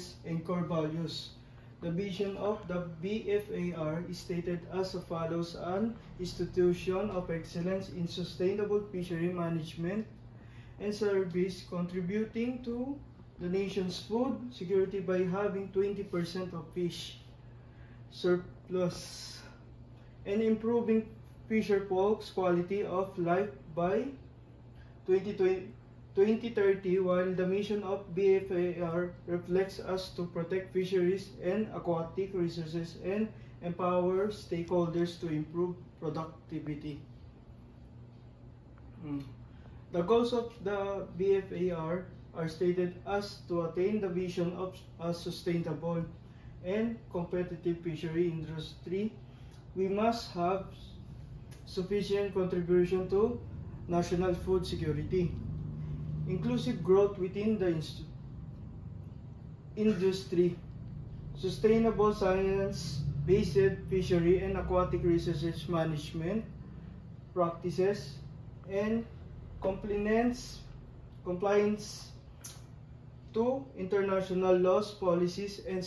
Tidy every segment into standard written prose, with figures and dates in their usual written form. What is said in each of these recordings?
purposes, and core values. The vision of the BFAR is stated as follows: an institution of excellence in sustainable fishery management and service, contributing to the nation's food security by having 20% of fish surplus and improving fisher folks' quality of life by 2030, while the mission of BFAR reflects us to protect fisheries and aquatic resources and empower stakeholders to improve productivity. The goals of the BFAR are stated as to attain the vision of a sustainable and competitive fishery industry. We must have sufficient contribution to national food security, inclusive growth within the industry, sustainable science-based fishery and aquatic resources management practices, and compliance to international laws, policies, and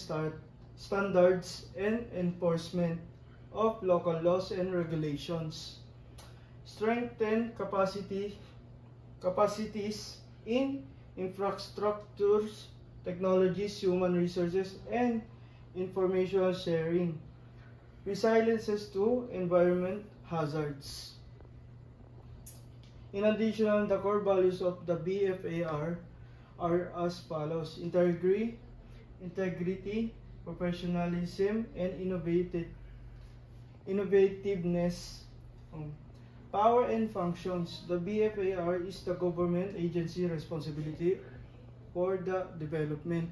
standards, and enforcement of local laws and regulations. Strengthen capacities in infrastructures, technologies, human resources, and information sharing. Resiliences to environment hazards. In addition, the core values of the BFAR are as follows: integrity, professionalism, and innovativeness. Power and functions. The BFAR is the government agency responsibility for the development,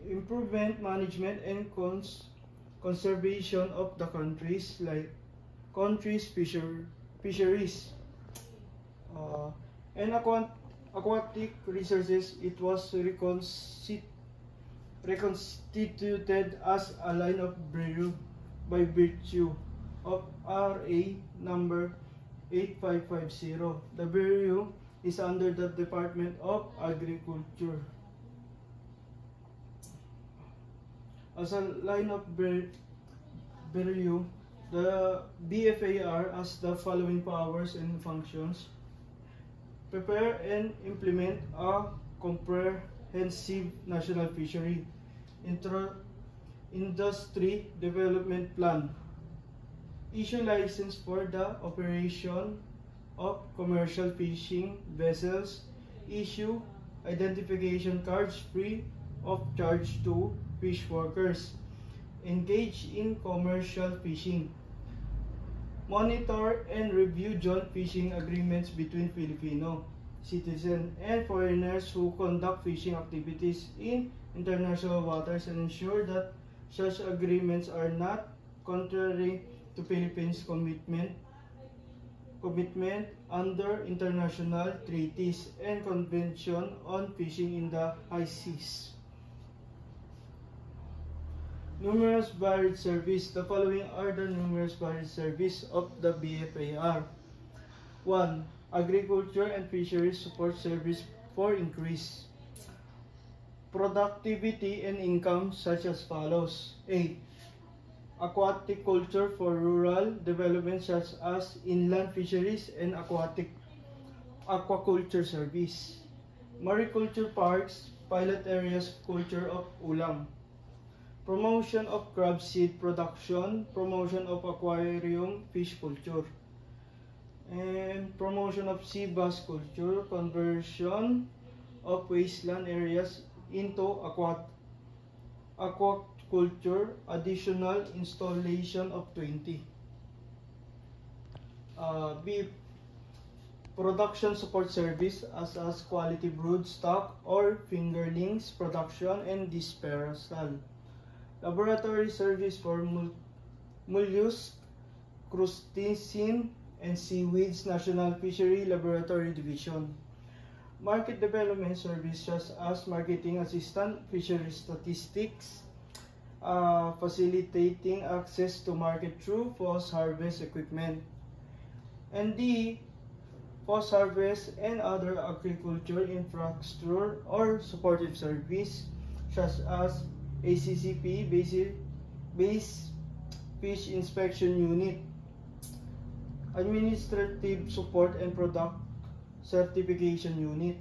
improvement, management, and conservation of the country's fisheries and aquatic resources. It was reconstituted as a line of bureau by virtue of RA number 8550. The bureau is under the Department of Agriculture. As a line of bureau, the BFAR has the following powers and functions: prepare and implement a comprehensive national fishery industry development plan, issue license for the operation of commercial fishing vessels, issue identification cards free of charge to fish workers engage in commercial fishing, monitor and review joint fishing agreements between Filipino citizens and foreigners who conduct fishing activities in international waters, and ensure that such agreements are not contrary to Philippines' commitment under international treaties and convention on fishing in the high seas. Numerous varied service. The following are the numerous varied service of the BFAR. 1. Agriculture and Fisheries Support Service for increase productivity and income, such as follows: A. Aquatic culture for rural development, such as inland fisheries and aquaculture service. Mariculture parks, pilot areas, culture of ulam. Promotion of crab seed production, promotion of aquarium fish culture, and promotion of sea bass culture, conversion of wasteland areas into aquaculture, additional installation of 20. B. Production support service, as quality broodstock or fingerlings production and dispersal. Laboratory service for mollusk, crustacean, and seaweeds, National Fishery Laboratory Division. Market development service, such as marketing assistant, fishery statistics, facilitating access to market through post-harvest equipment. And D. Post-harvest and other agriculture infrastructure or supportive service, such as ACCP, Base Fish Inspection Unit, Administrative Support and Product Certification Unit,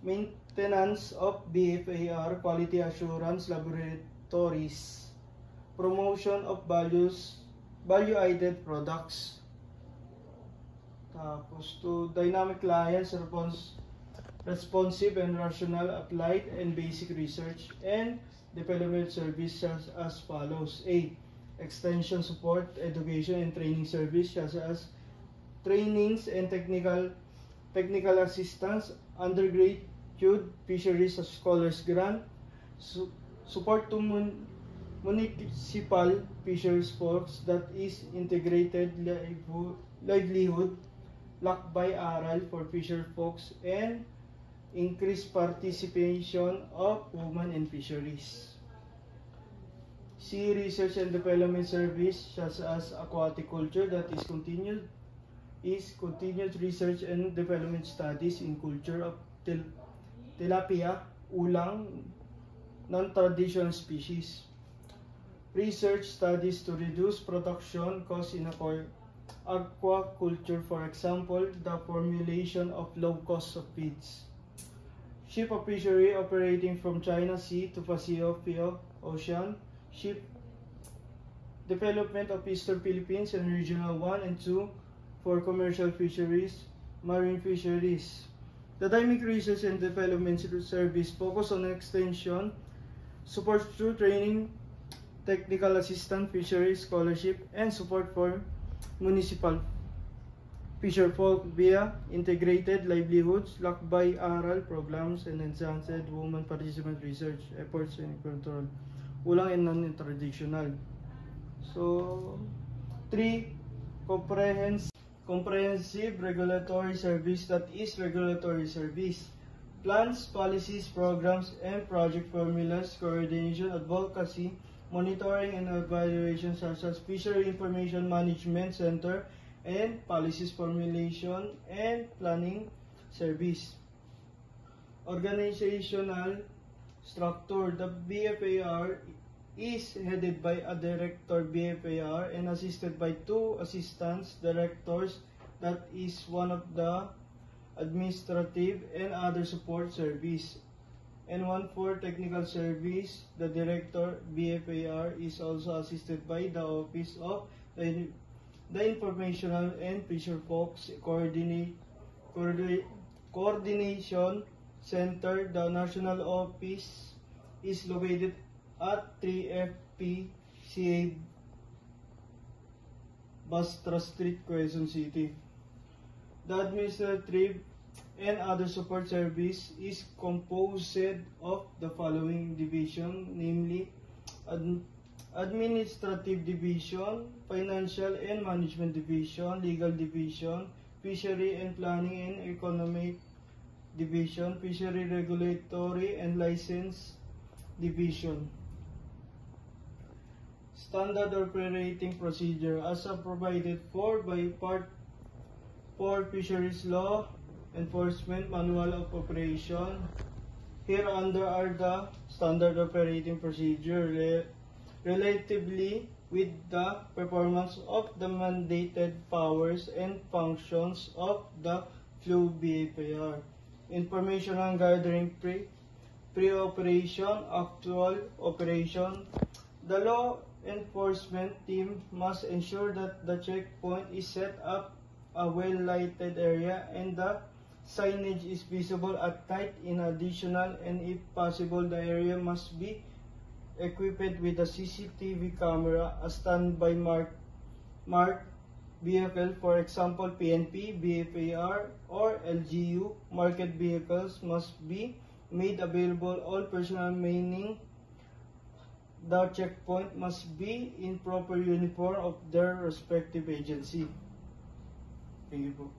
Maintenance of BFAR Quality Assurance Laboratories, Promotion of Value-Added Products. Tapos to Dynamic Clients, Responsive and Rational Applied and Basic Research and Development Services as follows. A. Extension Support, Education and Training Service such as trainings and technical assistance, undergraduate fisheries scholars grant, support to municipal fisheries folks, that is integrated livelihood, lakbay-aral for fisher folks, and increased participation of women in fisheries. C. Research and Development Service such as aquaculture, that is continued research and development studies in culture of tilapia, ulang, non-traditional species. Research studies to reduce production costs in aquaculture, for example, the formulation of low cost of feeds. Ship of fishery operating from China Sea to Pacific Ocean. Ship development of Eastern Philippines and Regional 1 and 2 for commercial fisheries, marine fisheries. The Dynamic Research and Development Service focus on extension, support through training, technical assistance, fisheries scholarship, and support for municipal fisher folk via integrated livelihoods, lakbay-aral programs, and enhanced women participant research efforts and control. Ulang and non-traditional. So, 3. Comprehensive regulatory service, that is regulatory service. Plans, policies, programs, and project formulas, coordination, advocacy, monitoring and evaluation such as Fishery Information Management Center, and policies formulation and planning service. Organizational structure. The BFAR is headed by a director BFAR and assisted by 2 assistant directors, that is one of the administrative and other support service, and 1 for technical service. The director BFAR is also assisted by the Office of the Informational and Fisher Folks Coordination Center. The national office is located at 3FPCA Bastra Street, Quezon City. The administrative and other support service is composed of the following division, namely Administrative Division, Financial and Management Division, Legal Division, Fishery and Planning and Economic Division, Fishery Regulatory and License Division. Standard Operating Procedure as provided for by Part 4 Fisheries Law Enforcement Manual of Operation. Hereunder are the Standard Operating Procedure relatively with the performance of the mandated powers and functions of the FLU BFAR. Information on gathering pre-operation, actual operation. The law enforcement team must ensure that the checkpoint is set up a well-lighted area and the signage is visible at night. In addition, and if possible, the area must be equipped with a CCTV camera, a standby marked vehicle, for example PNP, BFAR, or LGU. Market vehicles must be made available. All personnel remaining the checkpoint must be in proper uniform of their respective agency. Thank you po.